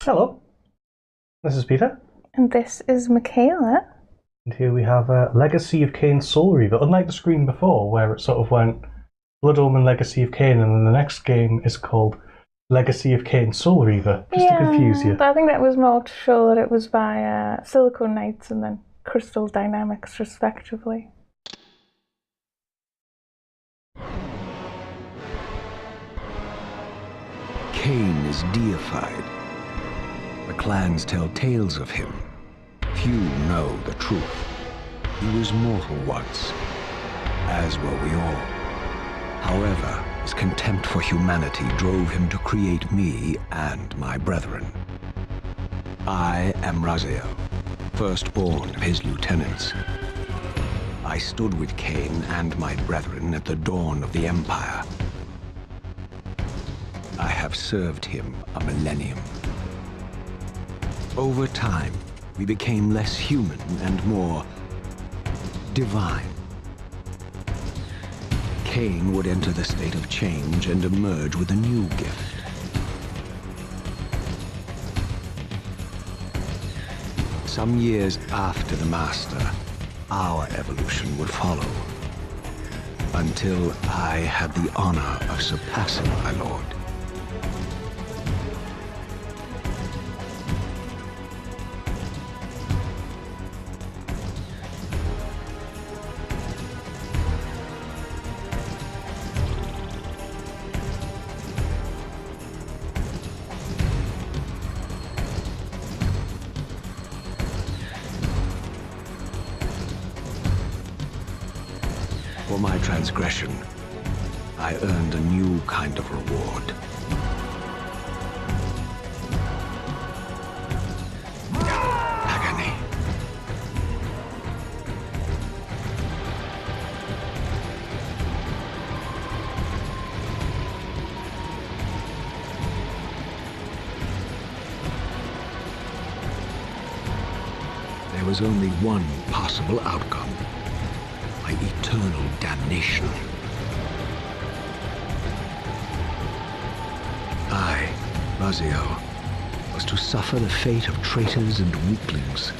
Hello, this is Peter, And this is Michaela. and here we have Legacy of Kain Soul Reaver. Unlike the screen before, where it sort of went Blood Omen Legacy of Kain, and then the next game is called Legacy of Kain Soul Reaver, just to confuse you. I think that was more to show that it was by Silicon Knights and then Crystal Dynamics, respectively. Kain is deified. The clans tell tales of him. Few know the truth. He was mortal once, as were we all. However, his contempt for humanity drove him to create me and my brethren. I am Raziel, firstborn of his lieutenants. I stood with Kain and my brethren at the dawn of the Empire. I have served him a millennium. Over time, we became less human and more divine. Kain would enter the state of change and emerge with a new gift. Some years after the Master, our evolution would follow, until I had the honor of surpassing my lord. For my transgression, I earned a new kind of reward. Agony. There was only one possible outcome. Eternal damnation. I, Raziel, was to suffer the fate of traitors and weaklings,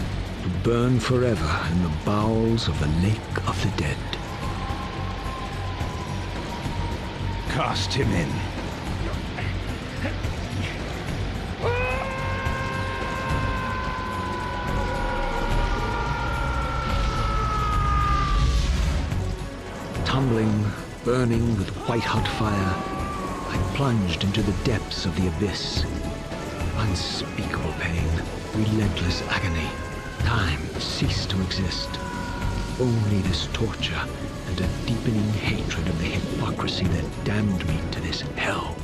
to burn forever in the bowels of the Lake of the Dead. Cast him in. Tumbling, burning with white-hot fire, I plunged into the depths of the abyss. Unspeakable pain, relentless agony. Time ceased to exist. Only this torture and a deepening hatred of the hypocrisy that damned me to this hell.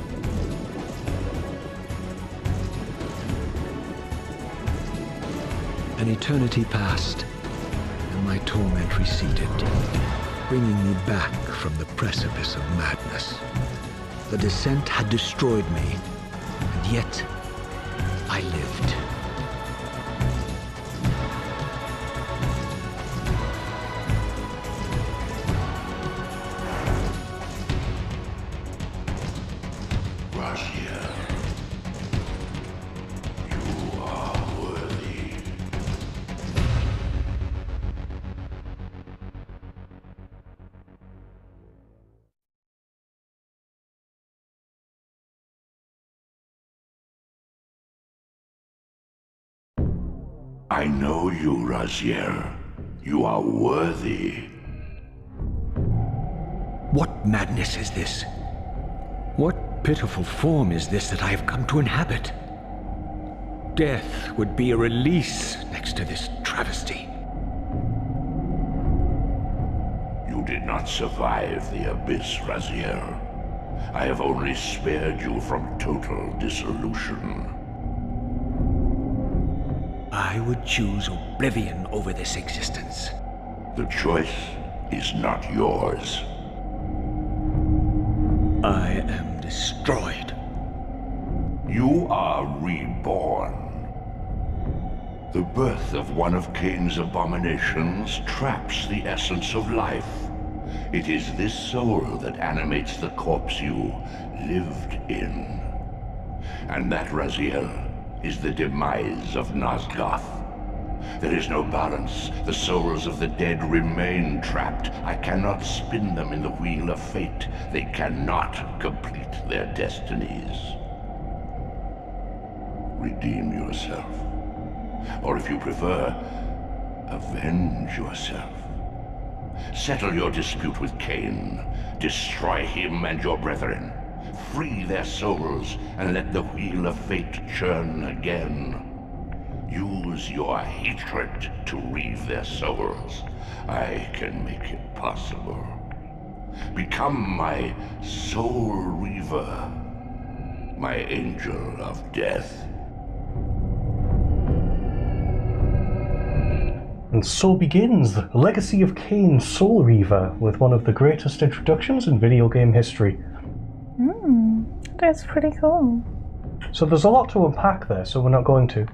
An eternity passed, and my torment receded, bringing me back from the precipice of madness. The descent had destroyed me, and yet I lived. Raziel, you are worthy. I know you, Raziel. You are worthy. What madness is this? What pitiful form is this that I have come to inhabit? Death would be a release next to this travesty. You did not survive the abyss, Raziel. I have only spared you from total dissolution. I would choose oblivion over this existence. The choice is not yours. I am destroyed. You are reborn. The birth of one of Kain's abominations traps the essence of life. It is this soul that animates the corpse you lived in. And that, Raziel, is the demise of Nosgoth. There is no balance. The souls of the dead remain trapped. I cannot spin them in the wheel of fate. They cannot complete their destinies. Redeem yourself. Or if you prefer, avenge yourself. Settle your dispute with Kain. Destroy him and your brethren. Free their souls and let the wheel of fate churn again. Use your hatred to reave their souls. I can make it possible. Become my soul reaver, my angel of death. And so begins the Legacy of Kain Soul Reaver with one of the greatest introductions in video game history. That's pretty cool. So there's a lot to unpack there, so we're not going to.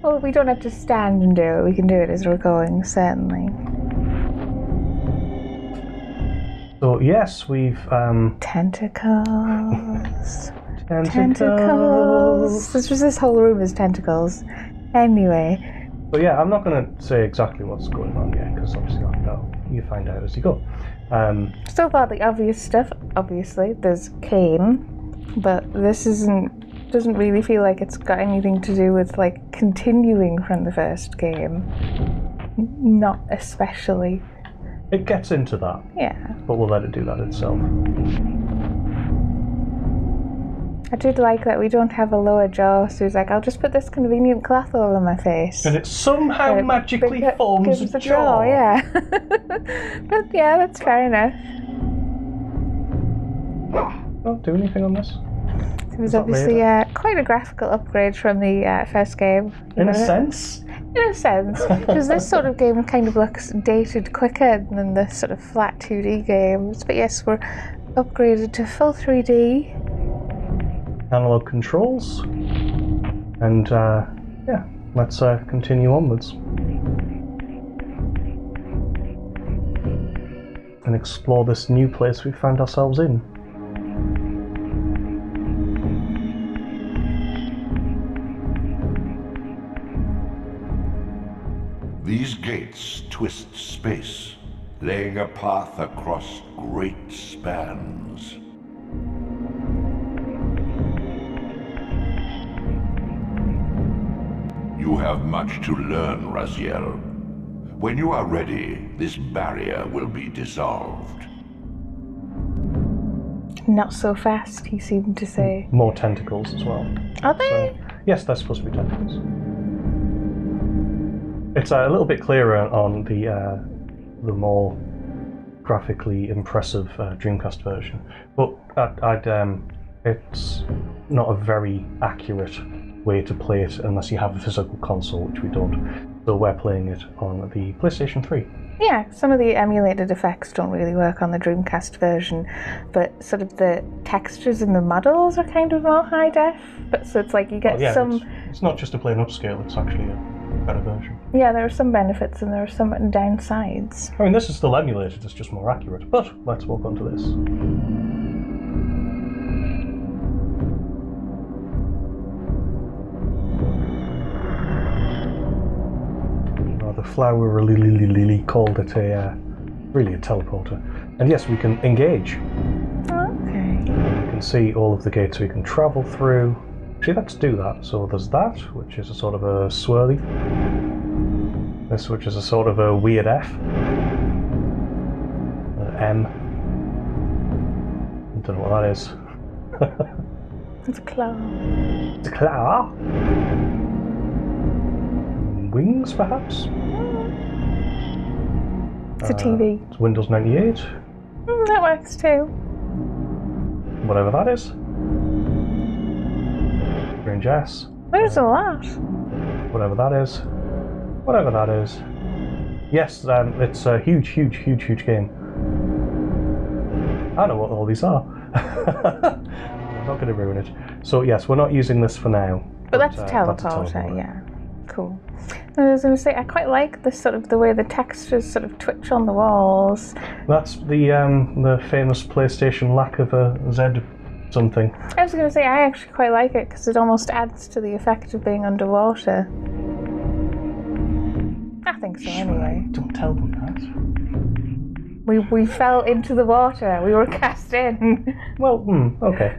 Well, we don't have to stand and do it. We can do it as we're going, certainly. So yes, we've Tentacles. Tentacles. This whole room is tentacles. Anyway. But yeah, I'm not going to say exactly what's going on yet, because obviously you find out as you go. Still thought the obvious stuff. Obviously, there's Kain, but this doesn't really feel like it's got anything to do with like continuing from the first game. Not especially. It gets into that. Yeah. But we'll let it do that itself. I did like that we don't have a lower jaw, so he's like, I'll just put this convenient cloth over my face. And it somehow magically forms a jaw. Yeah. But yeah, that's fair enough. Not do anything on this. It was obviously quite a graphical upgrade from the first game. In a sense? In a sense. Because this sort of game kind of looks dated quicker than the sort of flat 2D games. But yes, we're upgraded to full 3D. Analog controls. And yeah, let's continue onwards. And explore this new place we found ourselves in. These gates twist space, laying a path across great spans. You have much to learn, Raziel. When you are ready, this barrier will be dissolved. Not so fast, he seemed to say. More tentacles as well. Are they? So, yes, they're supposed to be tentacles. It's a little bit clearer on the more graphically impressive Dreamcast version, but it's not a very accurate way to play it unless you have a physical console, which we don't. So we're playing it on the PlayStation 3. Yeah, some of the emulated effects don't really work on the Dreamcast version, but sort of the textures and the models are kind of more high def. But so it's like you get some. It's not just a plain upscale; it's actually a better version. Yeah, there are some benefits and there are some downsides. I mean, this is still emulated; it's just more accurate. But let's walk on to this. The flower lily called it really a teleporter. And yes, we can engage. Okay. You can see all of the gates we can travel through. Actually, let's do that. So there's that, which is a sort of a swirly. This, which is a sort of a weird F. M. I don't know what that is. It's a claw. It's a claw. Wings, perhaps? It's a TV. It's Windows 98. That works too. Whatever that is. Range S. There's a lot. Whatever that is. Whatever that is. Yes, it's a huge game. I know what all these are. I'm not going to ruin it. So yes, we're not using this for now. But that's a teleporter, yeah. Cool. And I was going to say, I quite like this sort of the way the textures sort of twitch on the walls. That's the famous PlayStation lack of a Z something. I was going to say, I actually quite like it because it almost adds to the effect of being underwater. I think so, anyway. Don't tell them that. We fell into the water. We were cast in. Well, okay.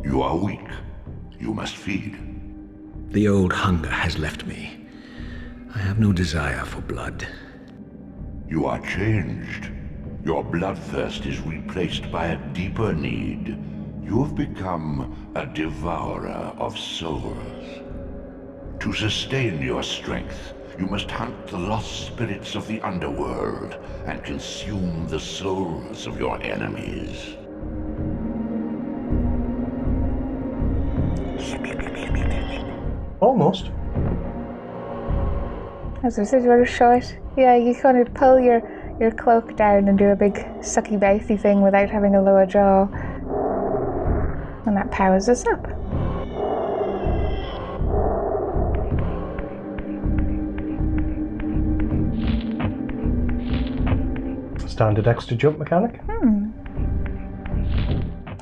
You are weak. You must feed. The old hunger has left me. I have no desire for blood. You are changed. Your bloodthirst is replaced by a deeper need. You have become a devourer of souls. To sustain your strength, you must hunt the lost spirits of the underworld and consume the souls of your enemies. Almost. As I said, you want to show it? Yeah, you kind of pull your cloak down and do a big sucky bouthy thing without having a lower jaw. And that powers us up. Standard extra jump mechanic.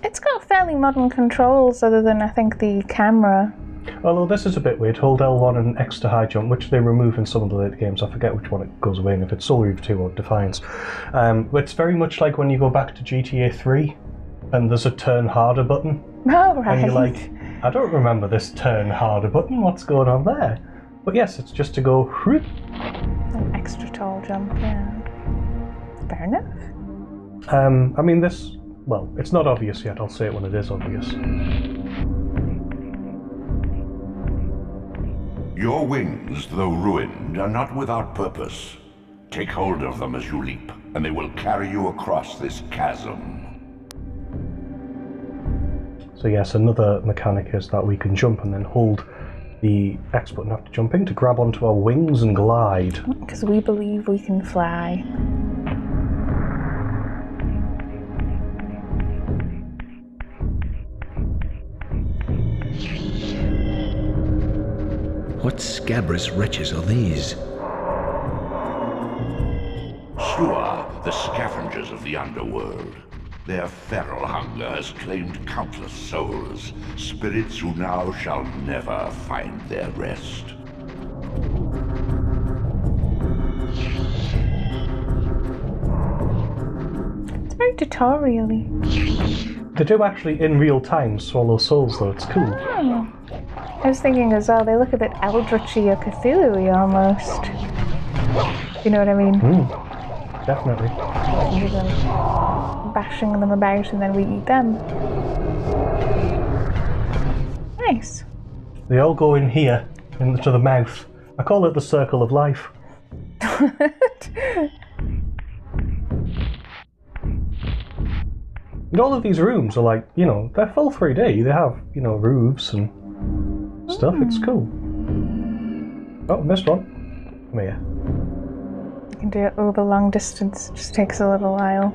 It's got fairly modern controls other than, I think, the camera. Although this is a bit weird. Hold L1 and extra high jump, which they remove in some of the later games. I forget which one it goes away in, if it's Soul Reaver 2 or Defiance. But it's very much like when you go back to GTA 3 and there's a turn harder button. Oh, right. And you're like, I don't remember this turn harder button. What's going on there? But yes, it's just to go whoop. An extra tall jump, yeah. Fair enough. I mean, this, well, it's not obvious yet. I'll say it when it is obvious. Your wings, though ruined, are not without purpose. Take hold of them as you leap, and they will carry you across this chasm. So yes, another mechanic is that we can jump and then hold the X button after jumping to grab onto our wings and glide. Because we believe we can fly. What scabrous wretches are these? Sua, the scavengers of the underworld. Their feral hunger has claimed countless souls, spirits who now shall never find their rest. It's very tutorial-y. They do actually, in real time, swallow souls, though. It's cool. Oh. I was thinking as well, they look a bit Eldritchy or Cthulhu-y almost. You know what I mean? Definitely. With them bashing them about and then we eat them. Nice. They all go in here, into the mouth. I call it the circle of life. And all of these rooms are like, you know, they're full 3D. They have, you know, roofs and stuff. It's cool. Oh, missed one. Come here. You can do it over long distance, just takes a little while.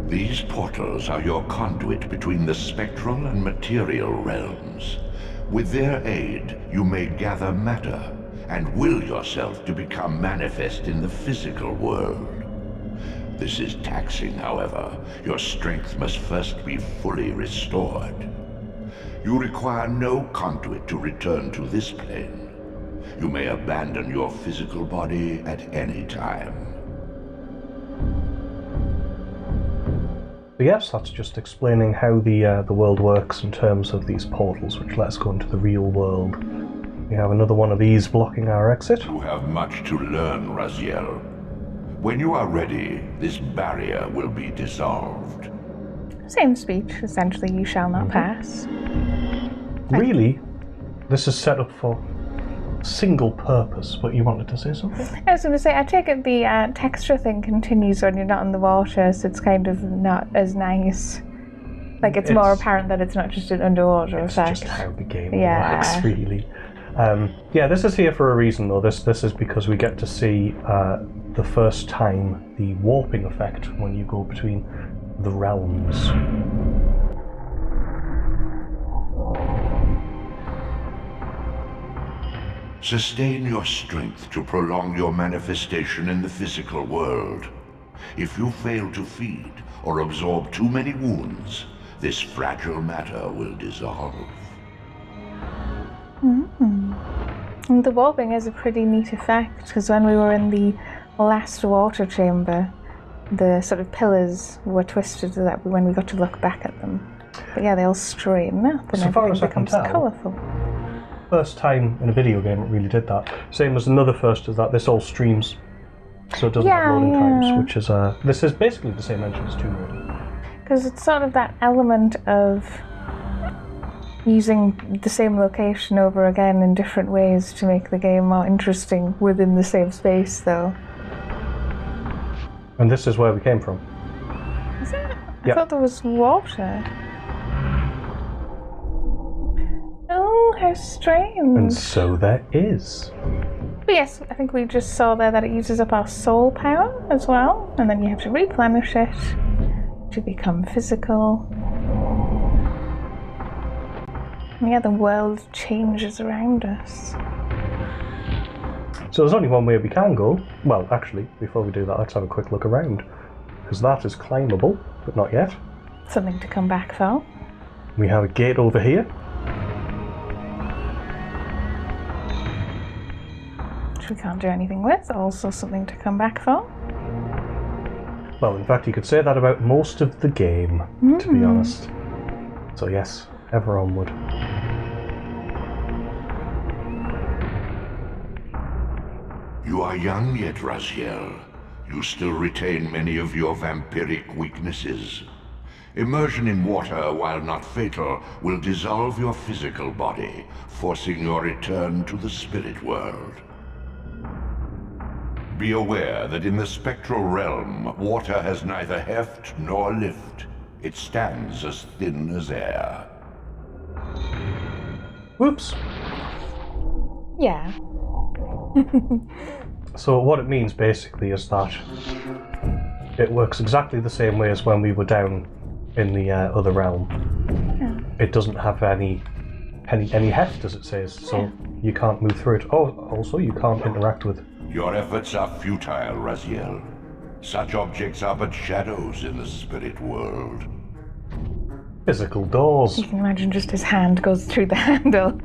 These portals are your conduit between the spectral and material realms. With their aid, you may gather matter and will yourself to become manifest in the physical world. This is taxing, however. Your strength must first be fully restored. You require no conduit to return to this plane. You may abandon your physical body at any time. But yes, that's just explaining how the world works in terms of these portals, which let us go into the real world. We have another one of these blocking our exit. You have much to learn, Raziel. When you are ready, this barrier will be dissolved. Same speech, essentially, you shall not pass. Really, this is set up for single purpose, but you wanted to say something? I was going to say, I take it the texture thing continues when you're not in the water, so it's kind of not as nice. Like, it's more apparent that it's not just an underwater effect. It's just how the game works, really. This is here for a reason, though. This is because we get to see the first time the warping effect when you go between the realms. Sustain your strength to prolong your manifestation in the physical world. If you fail to feed or absorb too many wounds, this fragile matter will dissolve. And the warping is a pretty neat effect, because when we were in the last water chamber, the sort of pillars were twisted so that when we got to look back at them. But yeah, they all straighten up and everything becomes colourful. First time in a video game it really did that. Same as another first is that this all streams, so it doesn't have loading times, which is this is basically the same engine as Tomb Raider. Because it's sort of that element of using the same location over again in different ways to make the game more interesting within the same space, though. And this is where we came from. Is it? Yeah. I thought there was water. Oh, how strange. And so there is. But yes, I think we just saw there that it uses up our soul power as well, and then you have to replenish it to become physical. And yeah, the world changes around us. So there's only one way we can go. Well, actually, before we do that, let's have a quick look around. Because that is climbable, but not yet. Something to come back for. We have a gate over here. Which we can't do anything with. Also something to come back for. Well, in fact, you could say that about most of the game, to be honest. So yes, ever onward. You are young yet, Raziel. You still retain many of your vampiric weaknesses. Immersion in water, while not fatal, will dissolve your physical body, forcing your return to the spirit world. Be aware that in the spectral realm, water has neither heft nor lift. It stands as thin as air. Whoops. Yeah. So what it means basically is that it works exactly the same way as when we were down in the other realm. Yeah. It doesn't have any heft, as it says, so you can't move through it. Oh, also you can't interact with. Your efforts are futile, Raziel. Such objects are but shadows in the spirit world. Physical doors. You can imagine just his hand goes through the handle.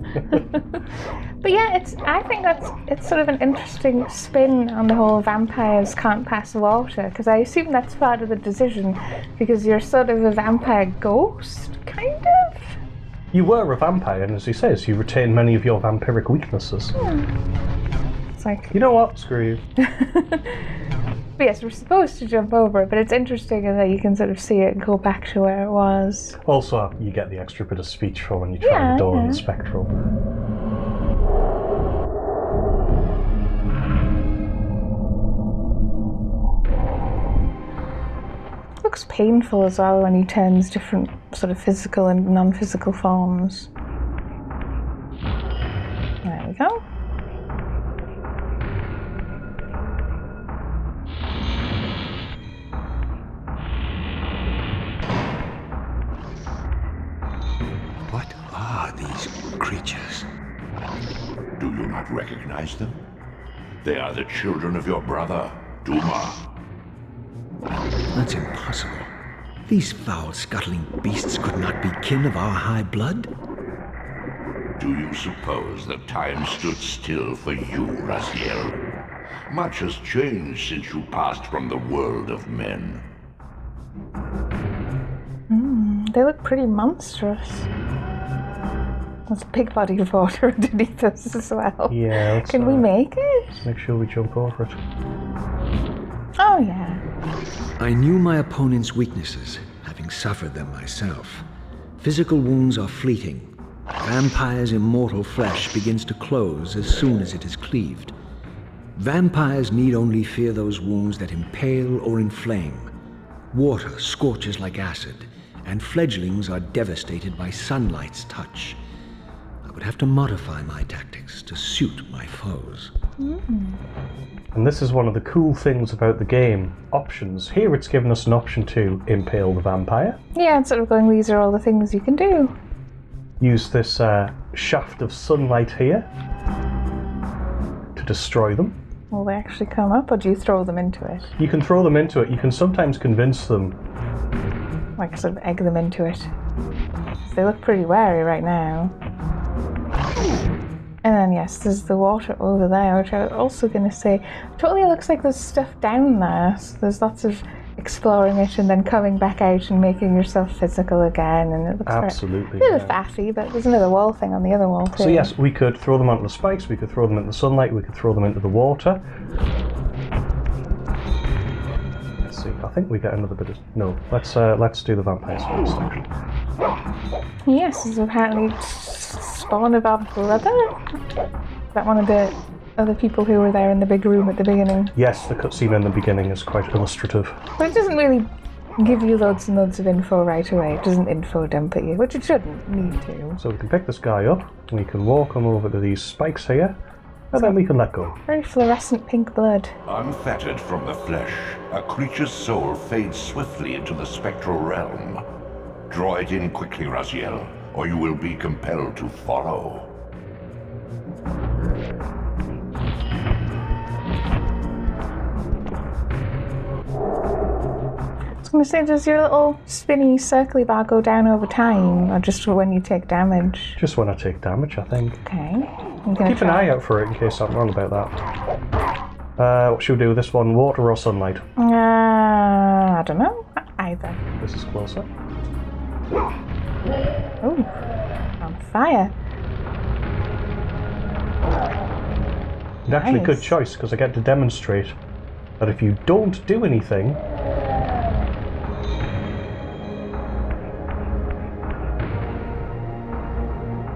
But yeah, I think it's sort of an interesting spin on the whole vampires can't pass water, because I assume that's part of the decision, because you're sort of a vampire ghost, kind of? You were a vampire, and as he says, you retain many of your vampiric weaknesses. It's like... You know what? Screw you. But yes, we're supposed to jump over it, but it's interesting in that you can sort of see it and go back to where it was. Also, you get the extra bit of speech for when you try the door in the spectral. Looks painful as well when he turns different sort of physical and non-physical forms. There we go. What are these creatures? Do you not recognize them? They are the children of your brother, Duma. That's impossible. These foul, scuttling beasts could not be kin of our high blood. Do you suppose that time stood still for you, Raziel? Much has changed since you passed from the world of men. They look pretty monstrous. There's a big body of water underneath us as well. Yeah. Can we make it? Make sure we jump over it. Oh yeah. I knew my opponent's weaknesses, having suffered them myself. Physical wounds are fleeting, Vampire's immortal flesh begins to close as soon as it is cleaved. Vampires need only fear those wounds that impale or inflame. Water scorches like acid, and fledglings are devastated by sunlight's touch. I would have to modify my tactics to suit my foes. And this is one of the cool things about the game. Options. Here it's given us an option to impale the vampire. Yeah, it's sort of going, these are all the things you can do. Use this shaft of sunlight here to destroy them. Will they actually come up, or do you throw them into it? You can throw them into it. You can sometimes convince them. Like, sort of egg them into it. They look pretty wary right now. And then, yes, there's the water over there, which I was also going to say, totally looks like there's stuff down there. So there's lots of exploring it and then coming back out and making yourself physical again. And it looks absolutely a bit faffy, but there's another wall thing on the other wall too. So yes, we could throw them onto the spikes, we could throw them into the sunlight, we could throw them into the water. Let's see, I think we get another bit of... No, let's do the vampires first, actually. Yes, this is apparently spawn of our brother? Is that one of the other people who were there in the big room at the beginning? Yes, the cutscene in the beginning is quite illustrative. But it doesn't really give you loads and loads of info right away. It doesn't info dump at you, which it shouldn't need to. So we can pick this guy up, we can walk him over to these spikes here, and then we can let go. Very fluorescent pink blood. Unfettered from the flesh, a creature's soul fades swiftly into the spectral realm. Draw it in quickly, Raziel, or you will be compelled to follow. I was going to say, does your little spinny circly bar go down over time, or just when you take damage? Just when I take damage, I think. Okay. Keep an eye out for it in case I'm wrong about that. What should we do with this one? Water or sunlight? I don't know. Either. This is closer. Oh, on fire. And actually, Nice. good choice, because I get to demonstrate that if you don't do anything,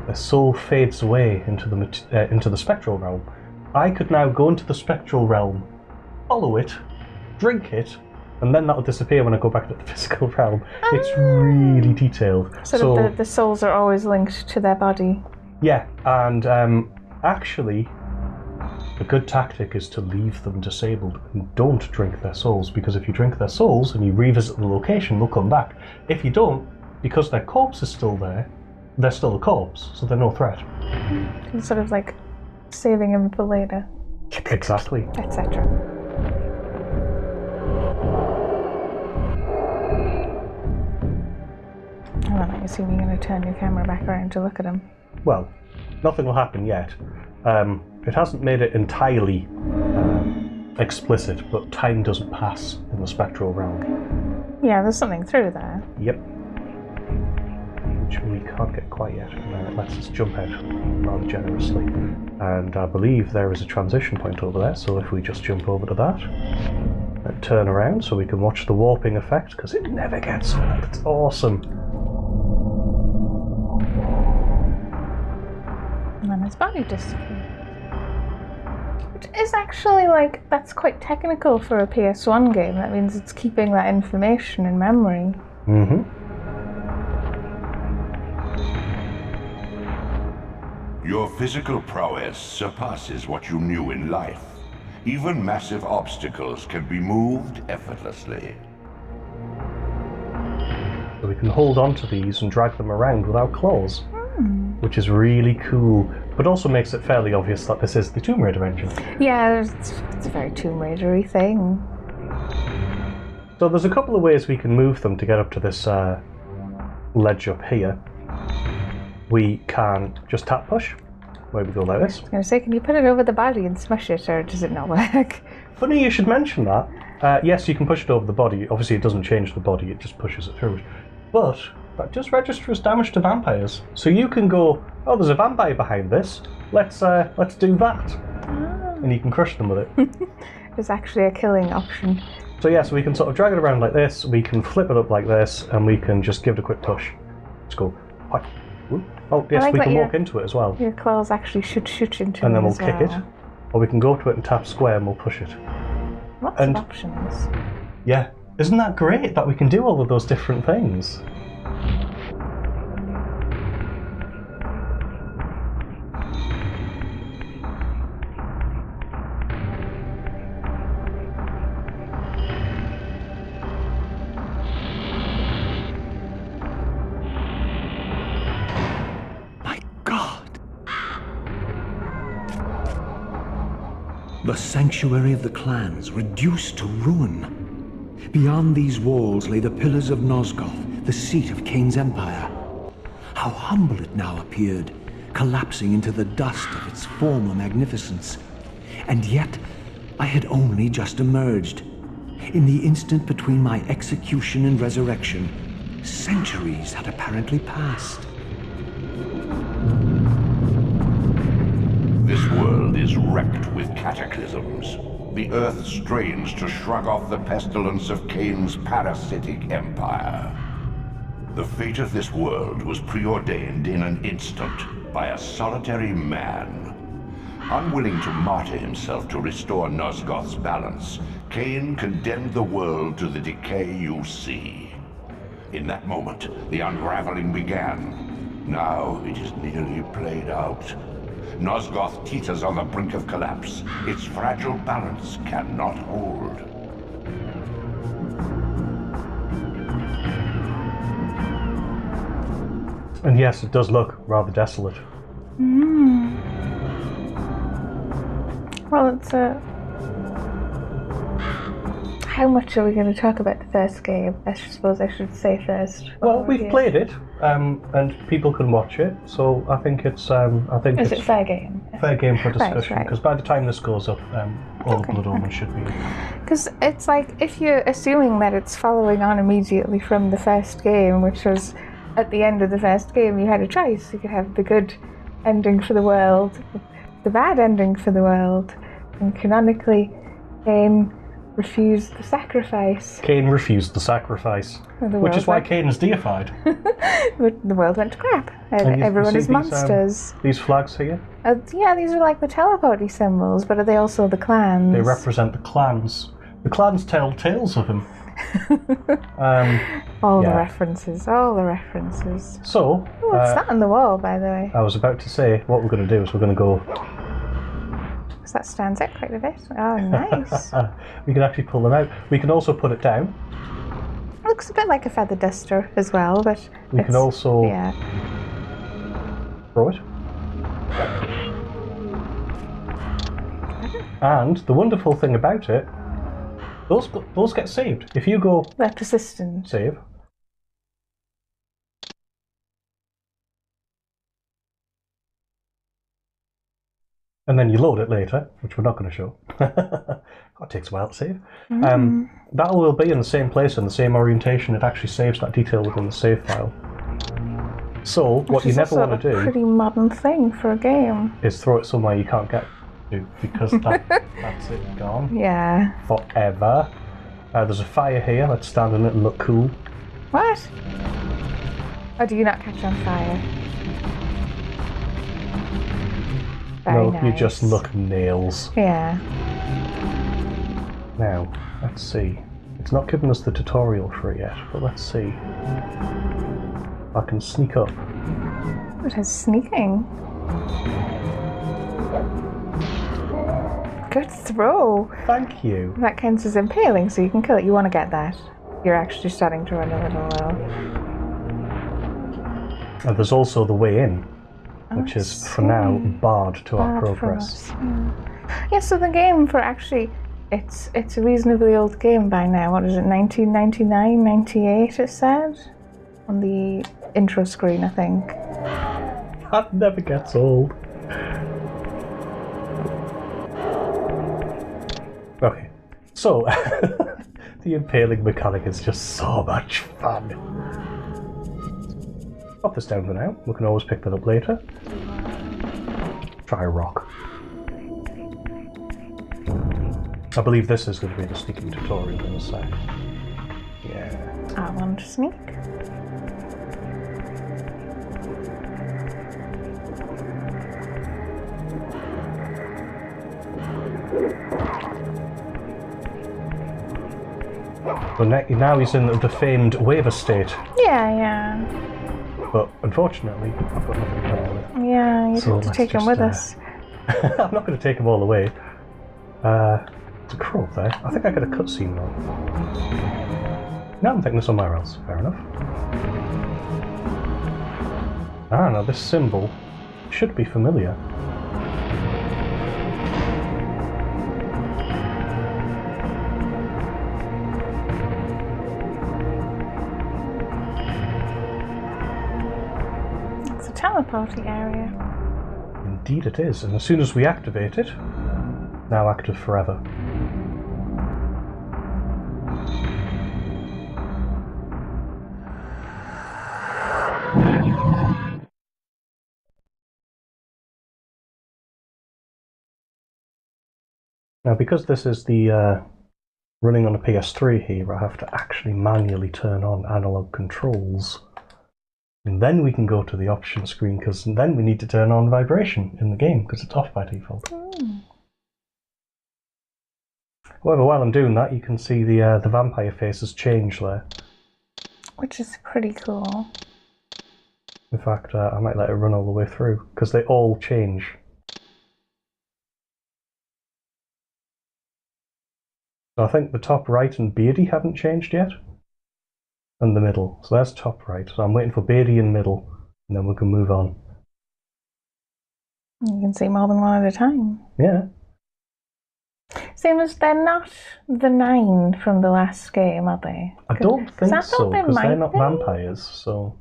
the soul fades away into the spectral realm. I could now go into the spectral realm, follow it, drink it, and then that'll disappear when I go back to the physical realm. It's really detailed. So the souls are always linked to their body. Yeah, and actually, a good tactic is to leave them disabled and don't drink their souls, because if you drink their souls and you revisit the location, they'll come back. If you don't, because their corpse is still there, they're still a corpse, so they're no threat. It's sort of like saving him for later, Exactly. etc. And then I assume you're going to turn your camera back around to look at him. Well, nothing will happen yet. It hasn't made it entirely explicit, but time doesn't pass in the spectral realm. Yeah, there's something through there. Yep. Which we can't get quite yet, and it lets us jump out rather generously. And I believe there is a transition point over there, so if we just jump over to that, and turn around so we can watch the warping effect, because it never gets old. It's awesome. And then his body disappears. Which is actually, like, that's quite technical for a PS1 game. That means it's keeping that information in memory. Mm-hmm. Your physical prowess surpasses what you knew in life. Even massive obstacles can be moved effortlessly. So we can hold on to these and drag them around with our claws, which is really cool, but also makes it fairly obvious that this is the Tomb Raider engine. Yeah, it's a very Tomb Raider-y thing. So there's a couple of ways we can move them to get up to this ledge up here. We can just tap push, where we go like this. I was going to say, can you put it over the body and smush it, or does it not work? Funny you should mention that. Yes, you can push it over the body. Obviously it doesn't change the body, it just pushes it through it. But that just registers damage to vampires. So you can go, oh, there's a vampire behind this, let's do that. And you can crush them with it. There's actually a killing option. So yeah, so we can sort of drag it around like this, we can flip it up like this, and we can just give it a quick push. Let's go. Hi. Oh, yes, like we that can your- walk into it as well. Your claws actually shoot into And then it we'll as kick well. it. Or we can go to it and tap square and we'll push it. Lots And- of options. Yeah. Isn't that great that we can do all of those different things? My God! The sanctuary of the clans reduced to ruin. Beyond these walls lay the pillars of Nosgoth, the seat of Kain's empire. How humble it now appeared, collapsing into the dust of its former magnificence. And yet, I had only just emerged. In the instant between my execution and resurrection, centuries had apparently passed. This world is wrecked with cataclysms. The earth strains to shrug off the pestilence of Kain's parasitic empire. The fate of this world was preordained in an instant by a solitary man. Unwilling to martyr himself to restore Nosgoth's balance, Kain condemned the world to the decay you see. In that moment, the unraveling began. Now it is nearly played out. Nosgoth teeters on the brink of collapse. Its fragile balance cannot hold. And yes, it does look rather desolate. Well, it's how much are we going to talk about the first game? I suppose I should say first. Well, we've played it, and people can watch it. So I think it's Is it fair game? fair game for discussion. right. Because by the time this goes up, all the Blood Omen should be. Because it's like, if you're assuming that it's following on immediately from the first game, which was at the end of the first game, you had a choice. You could have the good ending for the world, the bad ending for the world, and canonically, Kain refused the sacrifice. Kain refused the sacrifice, And the which world is why went- Kain is deified. But the world went to crap, and you everyone see is these, monsters. These flags here, Yeah, these are like the teleporty symbols, but are they also the clans? they represent the clans. The clans tell tales of him. all the yeah. references, all the references. So, Oh, what's that on the wall, by the way? I was about to say, what we're going to do is we're going to go. Because that stands out quite a bit. Oh, nice. We can actually pull them out. We can also put it down. Looks a bit like a feather duster as well, but We can also yeah. throw it. And the wonderful thing about it, those get saved. If you go They're persistent. save, and then you load it later, which we're not going to show. That takes a while to save. That will be in the same place and the same orientation. It actually saves that detail within the save file. So what you never want to a do pretty modern thing for a game. is throw it somewhere you can't get to, because that's it gone Yeah. forever. There's a fire here. Let's stand in it and look cool. What? Oh, do you not catch on fire? Very No, nice. you just look nails. Yeah. Now, let's see. It's not given us the tutorial for it yet, but let's see. I can sneak up. It has sneaking. Good throw. Thank you. That counts as impaling, so you can kill it. You want to get that. You're actually starting to run a little low. And there's also the way in, which is for now barred to our Bad from progress. us. Yeah, so the game for actually, it's a reasonably old game by now. What is it, 1999, 98 it said? On the intro screen, I think. That never gets old. Okay, so the impaling mechanic is just so much fun. Pop this down for now. We can always pick that up later. Try a rock. I believe this is going to be the sneaking tutorial in a sec. Yeah. I want to sneak. But now he's in the famed Weaver state. Yeah. But unfortunately, I've got nothing to help with it. Yeah, you So have to let's take him just, with us. I'm not going to take him all the way. There's a crow there. I think I get a cutscene though. No, I'm thinking somewhere else. Fair enough. I don't know, this symbol should be familiar. It's a teleporting area. Indeed it is, and as soon as we activate it, now active forever. Now, because this is the running on a PS3 here, I have to actually manually turn on analog controls. And then we can go to the options screen, because then we need to turn on vibration in the game, because it's off by default. However, while I'm doing that, you can see the vampire faces change there. Which is pretty cool. In fact, I might let it run all the way through, because they all change. So I think the top right and Beardy haven't changed yet. And the middle. So that's top right. So I'm waiting for Beardy in middle, and then we can move on. You can see more than one at a time. Yeah. Same as they're not the 9 from the last game, are they? I don't think so, because they're not be. vampires, so...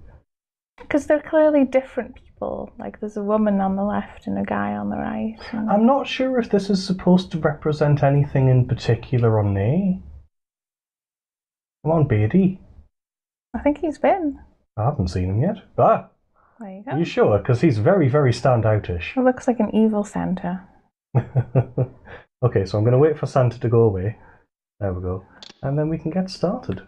Because they're clearly different people. Like, there's a woman on the left and a guy on the right. And... I'm not sure if this is supposed to represent anything in particular or nay. Come on, Beardy. I think he's been. I haven't seen him yet. Ah! There you go. Are you sure? Because he's very, very standoutish. It looks like an evil Santa. Okay, so I'm going to wait for Santa to go away. There we go. And then we can get started.